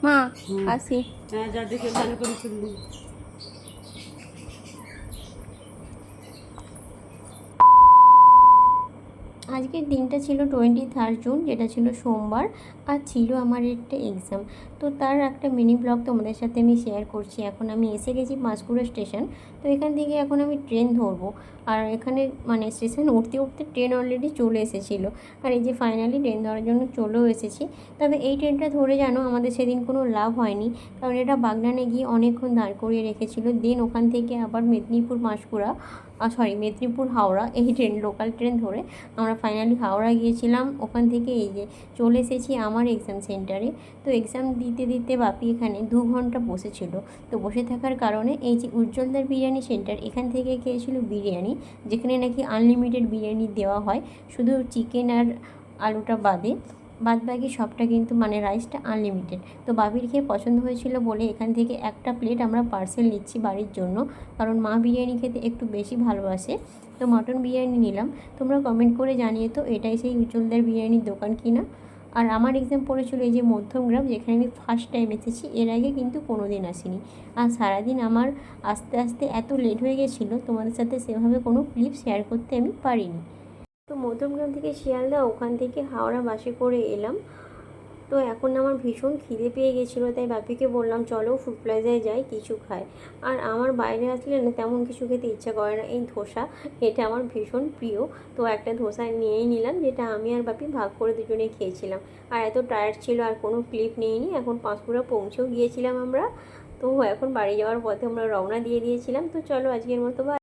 মা আসি। হ্যাঁ, যা দেখে ভালো করে শুনবি। আজকের দিনটা ছিল 23 জুন, যেটা ছিল সোমবার। আর ছিল আমার একটা এক্সাম। তো তার একটা মিনি ব্লগ তোমাদের সাথে আমি শেয়ার করছি। এখন আমি এসে গেছি পাঁশকুড়া স্টেশন। তো এখান থেকে এখন আমি ট্রেন ধরবো। আর এখানে মানে স্টেশন উঠতে উঠতে ট্রেন অলরেডি চলে এসেছিলো। আর এই যে ফাইনালি ট্রেন ধরার জন্য চলেও এসেছি। তবে এই ট্রেনটা ধরে জানো আমাদের সেদিন কোনো লাভ হয়নি, কারণ এটা বাগনানে গিয়ে অনেকক্ষণ দাঁড় করিয়ে রেখেছিলো। দেন ওখান থেকে আবার মেদিনীপুর পাঁশকুড়া মেদিনীপুর হাওড়া এই ট্রেন, লোকাল ট্রেন ধরে আমরা ফাইনালি হাওড়া গিয়েছিলাম। ওখান থেকে এই যে চলে এসেছি আমার এক্সাম সেন্টারে। তো এক্সাম দিতে দিতে বাপি এখানে 2 ঘন্টা বসেছিল। তো বসে থাকার কারণে এই যে উজ্জ্বলদার বিরিয়ানি সেন্টার, এখান থেকে খেয়েছিল বিরিয়ানি, যেখানে নাকি আনলিমিটেড বিরিয়ানি দেওয়া হয়, শুধু চিকেন আর আলুটা বাদে। বাদ বাকি সবটা কিন্তু মানে রাইসটা আনলিমিটেড। তো বাপির খেয়ে পছন্দ হয়েছিল বলে এখান থেকে একটা প্লেট আমরা পার্সেল নিচ্ছি বাড়ির জন্য, কারণ মা বিরিয়ানি খেতে একটু বেশি ভালোবাসে। তো মটন বিরিয়ানি নিলাম। তোমরা কমেন্ট করে জানিয়ে তো এটাই সেই উজ্জ্বলদার বিরিয়ানির দোকান কিনা। আর আমার এক্সাম পড়েছিল এই যে মধ্যমগ্রাম, যেখানে আমি ফার্স্ট টাইম এসেছি, এর আগে কিন্তু কোনো দিন আসিনি। আর সারাদিন আমার আস্তে আস্তে এত লেট হয়ে গেছিলো, তোমাদের সাথে সেভাবে কোনো ক্লিপ শেয়ার করতে আমি পারিনি। তো মধ্যমগ্রাম থেকে শিয়ালদা, ওখান থেকে হাওড়া বাসে করে এলাম। তো এখন আমার ভীষণ খিদে পেয়ে গেছিলো, তাই বাপিকে বললাম চলো ফুড প্লাজায় যাই, কিছু খাই। আর আমার বাইরে আসলে না তেমন কিছু খেতে ইচ্ছা করে না। এই ধোসা, এটা আমার ভীষণ প্রিয়। তো একটা ধোসা নিয়েই নিলাম, যেটা আমি আর বাপি ভাগ করে দুজনে খেয়েছিলাম। আর এত টায়ার্ড ছিল আর কোনো ক্লিপ নিইনি। এখন পাঁশকুড়া পৌঁছেও গিয়েছিলাম আমরা। তো এখন বাড়ি যাওয়ার পথে আমরা রওনা দিয়ে দিয়েছিলাম। তো চলো আজকের মতো